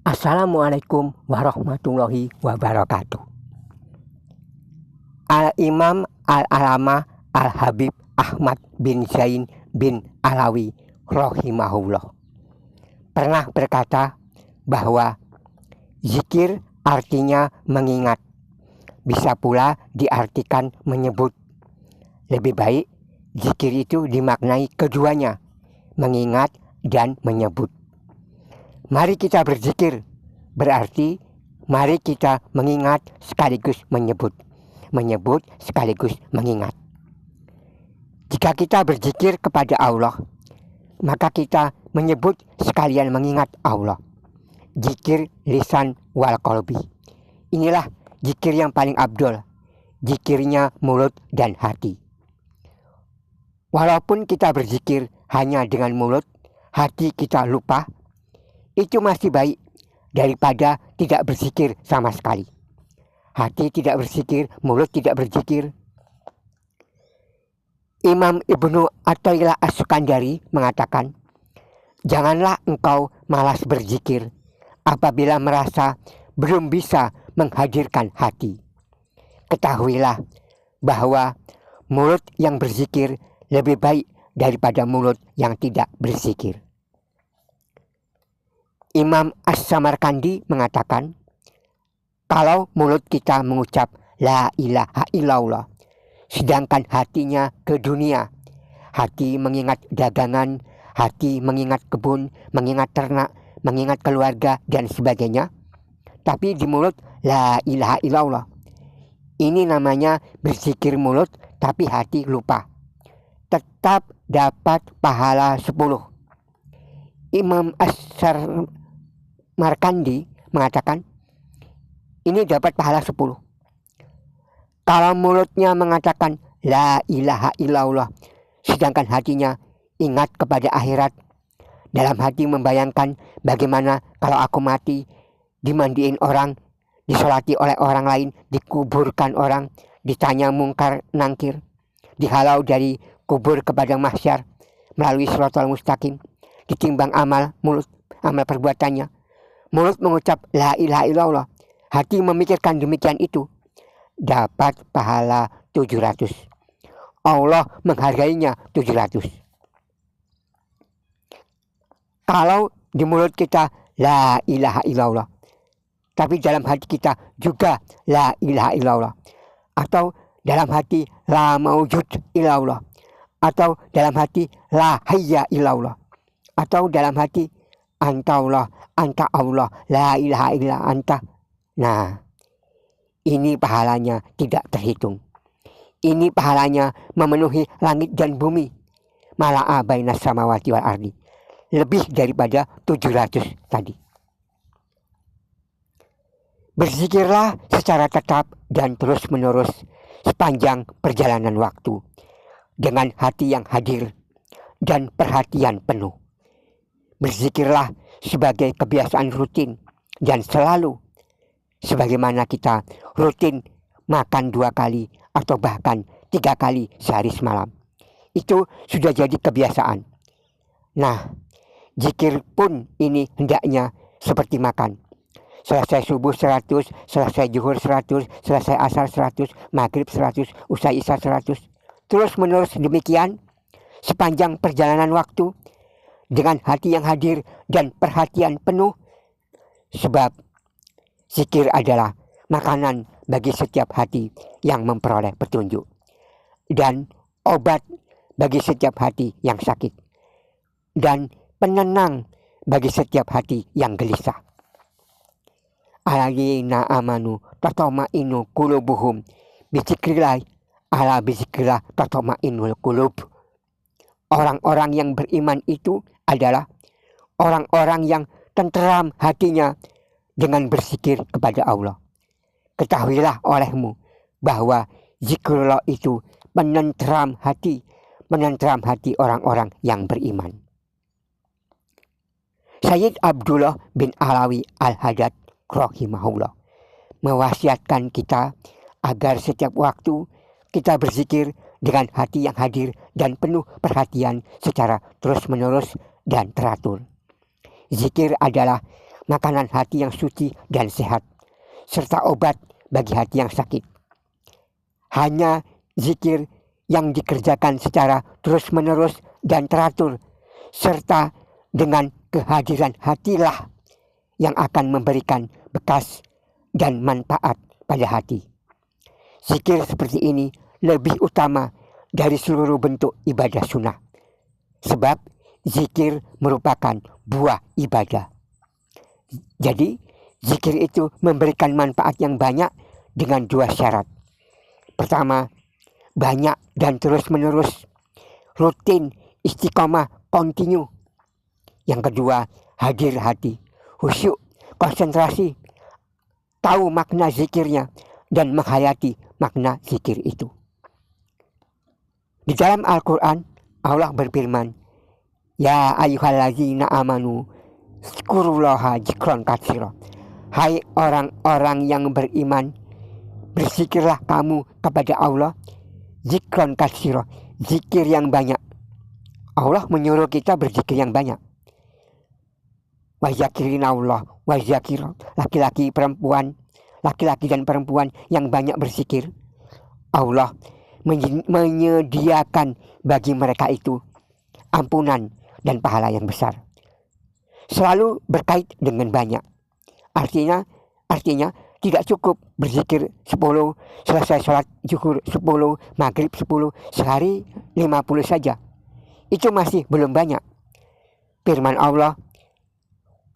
Assalamualaikum warahmatullahi wabarakatuh. Al-Imam Al-Alama Al-Habib Ahmad bin Zain bin Alawi rahimahullah pernah berkata bahwa zikir artinya mengingat, bisa pula diartikan menyebut. Lebih baik zikir itu dimaknai keduanya, mengingat dan menyebut. Mari kita berzikir, berarti mari kita mengingat sekaligus menyebut. Menyebut sekaligus mengingat. Jika kita berzikir kepada Allah, maka kita menyebut sekalian mengingat Allah. Zikir lisan wal qalbi. Inilah zikir yang paling abdul, zikirnya mulut dan hati. Walaupun kita berzikir hanya dengan mulut, hati kita lupa, itu masih baik daripada tidak berzikir sama sekali. Hati tidak berzikir, mulut tidak berzikir. Imam Ibnu Athaillah As-Sukandari mengatakan, janganlah engkau malas berzikir apabila merasa belum bisa menghadirkan hati. Ketahuilah bahwa mulut yang berzikir lebih baik daripada mulut yang tidak berzikir. Imam As-Samarkandi mengatakan, kalau mulut kita mengucap la ilaha illallah, sedangkan hatinya ke dunia, hati mengingat dagangan, hati mengingat kebun, mengingat ternak, mengingat keluarga dan sebagainya, tapi di mulut la ilaha illallah. Ini namanya berzikir mulut tapi hati lupa. Tetap dapat pahala 10. Imam As-Samarkandi mengatakan, ini dapat pahala 10. Kalau mulutnya mengatakan la ilaha illallah, sedangkan hatinya ingat kepada akhirat, dalam hati membayangkan bagaimana kalau aku mati, dimandiin orang, disolati oleh orang lain, dikuburkan orang, ditanya mungkar nangkir, dihalau dari kubur ke padang mahsyar melalui siratal mustaqim, ditimbang amal mulut, amal perbuatannya. Mulut mengucap la ilaha illallah, hati memikirkan demikian itu, dapat pahala 700. Allah menghargainya 700. Kalau di mulut kita la ilaha illallah, tapi dalam hati kita juga la ilaha illallah, atau dalam hati la maujud illallah, atau dalam hati la hayya illallah, atau dalam hati anta Allah, anta Allah, la ilaha illa anta. Nah, ini pahalanya tidak terhitung. Ini pahalanya memenuhi langit dan bumi. Mala'a bainas samawati wal ardi. Lebih daripada 700 tadi. Berzikirlah secara tetap dan terus menerus sepanjang perjalanan waktu, dengan hati yang hadir dan perhatian penuh. Berzikirlah sebagai kebiasaan rutin dan selalu, sebagaimana kita rutin makan 2 kali atau bahkan 3 kali sehari semalam. Itu sudah jadi kebiasaan. Nah, zikir pun ini hendaknya seperti makan. Selesai subuh 100, selesai zuhur 100, selesai asar 100, maghrib 100, usai isya 100. Terus menerus demikian sepanjang perjalanan waktu, dengan hati yang hadir dan perhatian penuh. Sebab zikir adalah makanan bagi setiap hati yang memperoleh petunjuk, dan obat bagi setiap hati yang sakit, dan penenang bagi setiap hati yang gelisah. Alladzina amanu tatma'innu qulubuhum bizikrillah, ala bizikrillah tatma'innul qulub. Orang-orang yang beriman itu adalah orang-orang yang tenteram hatinya dengan berzikir kepada Allah. Ketahuilah olehmu bahwa zikrullah itu menenteram hati orang-orang yang beriman. Sayyid Abdullah bin Alawi Al-Haddad rahimahullah mewasiatkan kita agar setiap waktu kita berzikir dengan hati yang hadir dan penuh perhatian secara terus-menerus dan teratur. Zikir adalah makanan hati yang suci dan sehat, serta obat bagi hati yang sakit. Hanya zikir yang dikerjakan secara terus-menerus dan teratur, serta dengan kehadiran hatilah yang akan memberikan bekas dan manfaat pada hati. Zikir seperti ini lebih utama dari seluruh bentuk ibadah sunnah, sebab zikir merupakan buah ibadah. Jadi zikir itu memberikan manfaat yang banyak dengan dua syarat. Pertama, banyak dan terus-menerus, rutin, istiqomah, kontinu. Yang kedua, hadir hati, khusyuk, konsentrasi, tahu makna zikirnya dan menghayati makna zikir itu. Di dalam Al-Quran, Allah berfirman, Ya ayyuhallazina amanu, zkurullaha dzikron katsira. Hai orang-orang yang beriman, berzikirlah kamu kepada Allah, zikron katsira, zikir yang banyak. Allah menyuruh kita berzikir yang banyak. Wazakirin Allah, wazakir, laki-laki dan perempuan yang banyak berzikir. Allah menyediakan bagi mereka itu ampunan dan pahala yang besar. Selalu berkait dengan banyak. Artinya tidak cukup berzikir 10, selesai sholat zuhur 10, maghrib 10, sehari 50 saja. Itu masih belum banyak. Firman Allah,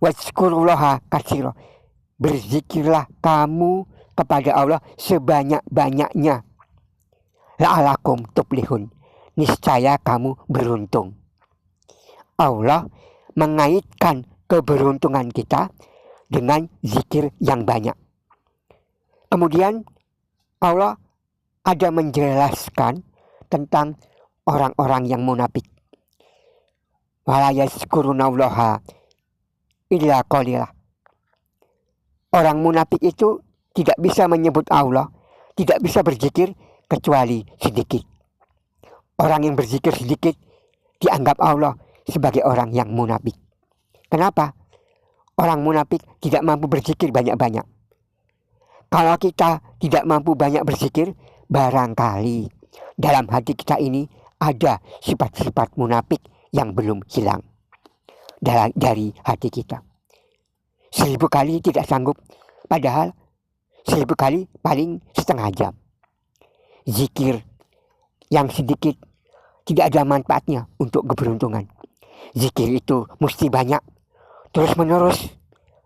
wazkurullaha katsira, berzikirlah kamu kepada Allah sebanyak-banyaknya. La'alakum tuflihun, niscaya kamu beruntung. Allah mengaitkan keberuntungan kita dengan zikir yang banyak. Kemudian Allah ada menjelaskan tentang orang-orang yang munafik. Wala yazkurunallaha illa qalilah. Orang munafik itu tidak bisa menyebut Allah, tidak bisa berzikir kecuali sedikit. Orang yang berzikir sedikit dianggap Allah sebagai orang yang munafik. Kenapa? Orang munafik tidak mampu berzikir banyak-banyak. Kalau kita tidak mampu banyak berzikir, barangkali dalam hati kita ini ada sifat-sifat munafik yang belum hilang dari hati kita. 1000 kali tidak sanggup, padahal 1000 kali paling setengah jam. Zikir yang sedikit tidak ada manfaatnya untuk keberuntungan. Zikir itu mesti banyak, terus-menerus,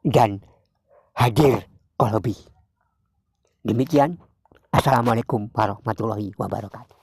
dan hadir qalbi. Demikian. Assalamualaikum warahmatullahi wabarakatuh.